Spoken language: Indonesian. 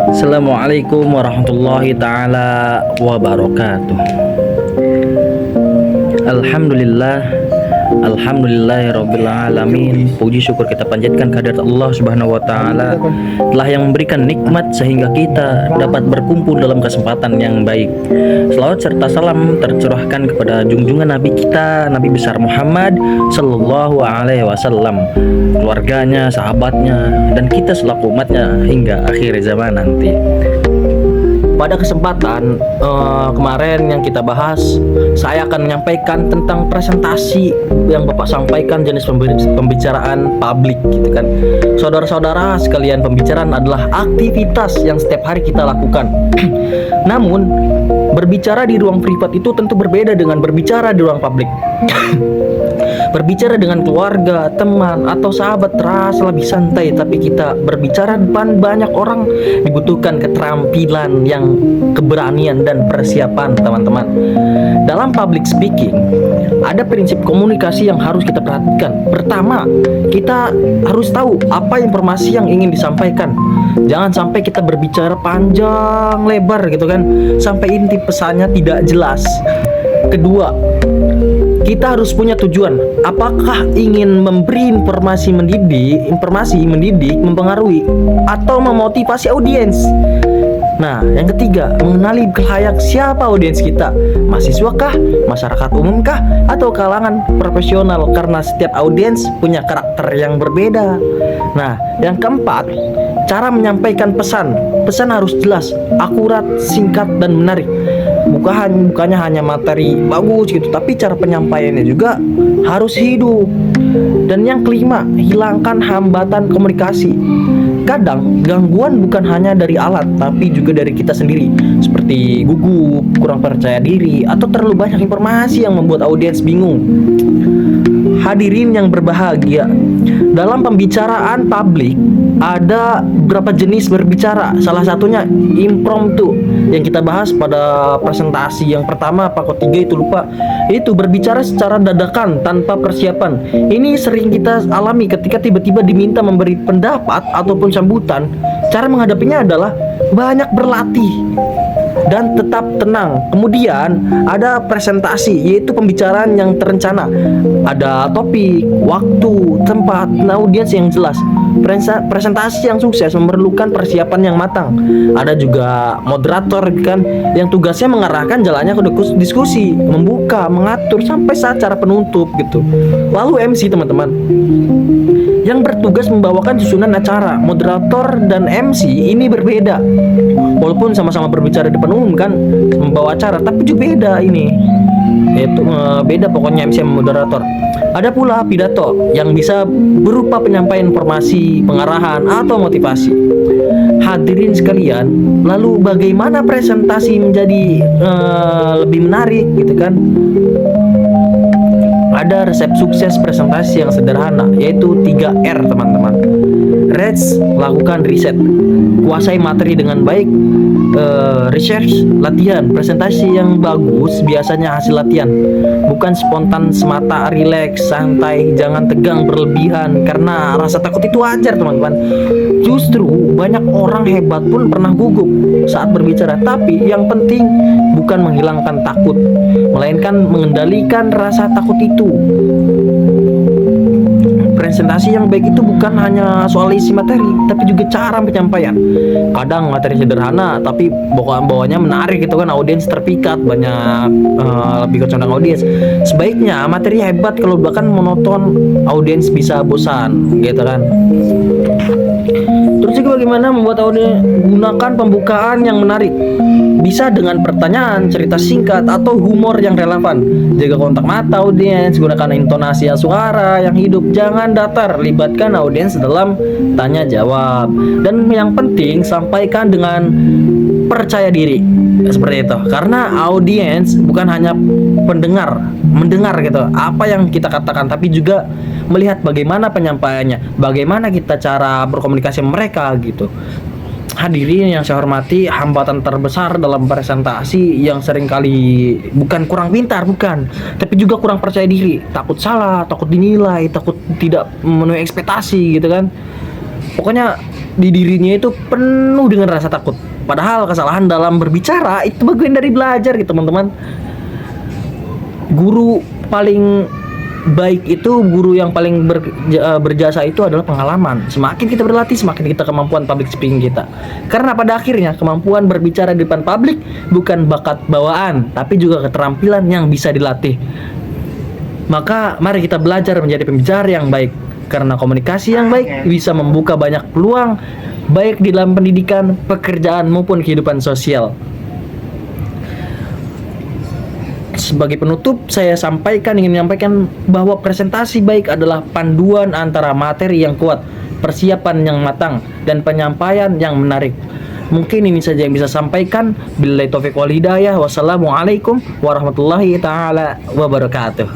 Assalamualaikum warahmatullahi taala wabarakatuh. Alhamdulillahirabbil alamin. Puji syukur kita panjatkan kehadirat Allah Subhanahu wa taala telah yang memberikan nikmat sehingga kita dapat berkumpul dalam kesempatan yang baik. Selawat serta salam tercurahkan kepada junjungan Nabi kita, Nabi besar Muhammad sallallahu alaihi wasallam, keluarganya, sahabatnya, dan kita selaku umatnya hingga akhir zaman nanti. Pada kesempatan kemarin yang kita bahas, saya akan menyampaikan tentang presentasi yang Bapak sampaikan, jenis pembicaraan publik gitu kan. Saudara-saudara sekalian, pembicaraan adalah aktivitas yang setiap hari kita lakukan. Namun, berbicara di ruang privat itu tentu berbeda dengan berbicara di ruang publik. Berbicara dengan keluarga, teman, atau sahabat terasa lebih santai, tapi kita berbicara depan banyak orang dibutuhkan keterampilan, keberanian dan persiapan, teman-teman. Dalam public speaking, ada prinsip komunikasi yang harus kita perhatikan. Pertama, kita harus tahu apa informasi yang ingin disampaikan. Jangan sampai kita berbicara panjang lebar gitu kan, sampai inti pesannya tidak jelas. Kedua, kita harus punya tujuan. Apakah ingin memberi informasi mendidik, mempengaruhi, atau memotivasi audiens? Nah, yang ketiga, mengenali kelayak siapa audiens kita. Mahasiswa kah, masyarakat umum kah, atau kalangan profesional, karena setiap audiens punya karakter yang berbeda. Nah, yang keempat, cara menyampaikan pesan. Pesan harus jelas, akurat, singkat, dan menarik. Bukannya hanya materi bagus gitu, tapi cara penyampaiannya juga harus hidup. Dan yang kelima, hilangkan hambatan komunikasi. Kadang gangguan bukan hanya dari alat, tapi juga dari kita sendiri, seperti gugup, kurang percaya diri, atau terlalu banyak informasi yang membuat audiens bingung. Hadirin yang berbahagia, dalam pembicaraan publik ada beberapa jenis berbicara. Salah satunya impromptu yang kita bahas pada presentasi yang pertama apa ketiga itu lupa. Itu berbicara secara dadakan tanpa persiapan. Ini sering kita alami ketika tiba-tiba diminta memberi pendapat ataupun sambutan. Cara menghadapinya adalah banyak berlatih dan tetap tenang. Kemudian ada presentasi, yaitu pembicaraan yang terencana. Ada topik, waktu, tempat, dan audiens yang jelas. Presentasi yang sukses memerlukan persiapan yang matang. Ada juga moderator kan, yang tugasnya mengarahkan jalannya ke diskusi, membuka, mengatur sampai saat cara penutup gitu. Lalu MC, teman-teman, yang bertugas membawakan susunan acara. Moderator dan MC ini berbeda. Walaupun sama-sama berbicara di depan umum kan, membawa acara, tapi juga beda ini. Yaitu beda pokoknya MC sama moderator. Ada pula pidato yang bisa berupa penyampaian informasi, pengarahan, atau motivasi. Hadirin sekalian, lalu bagaimana presentasi menjadi lebih menarik gitu kan? Ada resep sukses presentasi yang sederhana, yaitu 3R, teman-teman. Reach, lakukan riset. Kuasai materi dengan baik. Research, latihan. Presentasi yang bagus biasanya hasil latihan, bukan spontan semata. Relax, santai, jangan tegang berlebihan, karena rasa takut itu wajar, teman-teman. Justru banyak orang hebat pun pernah gugup saat berbicara. Tapi yang penting bukan menghilangkan takut, melainkan mengendalikan rasa takut itu. Presentasi yang baik itu bukan hanya soal isi materi, tapi juga cara penyampaian. Kadang materi sederhana, tapi bawaan-bawaannya menarik gitu kan, audiens terpikat, banyak lebih condong audiens. Sebaiknya materi hebat, kalau bahkan monoton, audiens bisa bosan gitu kan. Terus juga bagaimana membuat audiens? Gunakan pembukaan yang menarik. Bisa dengan pertanyaan, cerita singkat, atau humor yang relevan. Jaga kontak mata audiens, gunakan intonasi suara yang hidup, jangan datar. Libatkan audiens dalam tanya jawab. Dan yang penting, sampaikan dengan percaya diri. Seperti itu. Karena audiens bukan hanya mendengar gitu apa yang kita katakan, tapi juga melihat bagaimana penyampaiannya, bagaimana kita cara berkomunikasi mereka gitu. Hadirin yang saya hormati, hambatan terbesar dalam presentasi yang seringkali bukan kurang pintar, bukan, tapi juga kurang percaya diri, takut salah, takut dinilai, takut tidak memenuhi ekspektasi gitu kan. Pokoknya di dirinya itu penuh dengan rasa takut. Padahal kesalahan dalam berbicara itu bagian dari belajar gitu teman-teman. Guru paling baik itu, guru yang paling berjasa itu adalah pengalaman. Semakin kita berlatih, semakin kita kemampuan public speaking kita. Karena pada akhirnya kemampuan berbicara di depan publik bukan bakat bawaan, tapi juga keterampilan yang bisa dilatih. Maka mari kita belajar menjadi pembicara yang baik. Karena komunikasi yang baik bisa membuka banyak peluang, baik di dalam pendidikan, pekerjaan maupun kehidupan sosial. Sebagai penutup, saya ingin menyampaikan bahwa presentasi baik adalah panduan antara materi yang kuat, persiapan yang matang, dan penyampaian yang menarik. Mungkin ini saja yang bisa sampaikan. Billahi taufiq wal hidayah. Wassalamualaikum warahmatullahi taala wabarakatuh.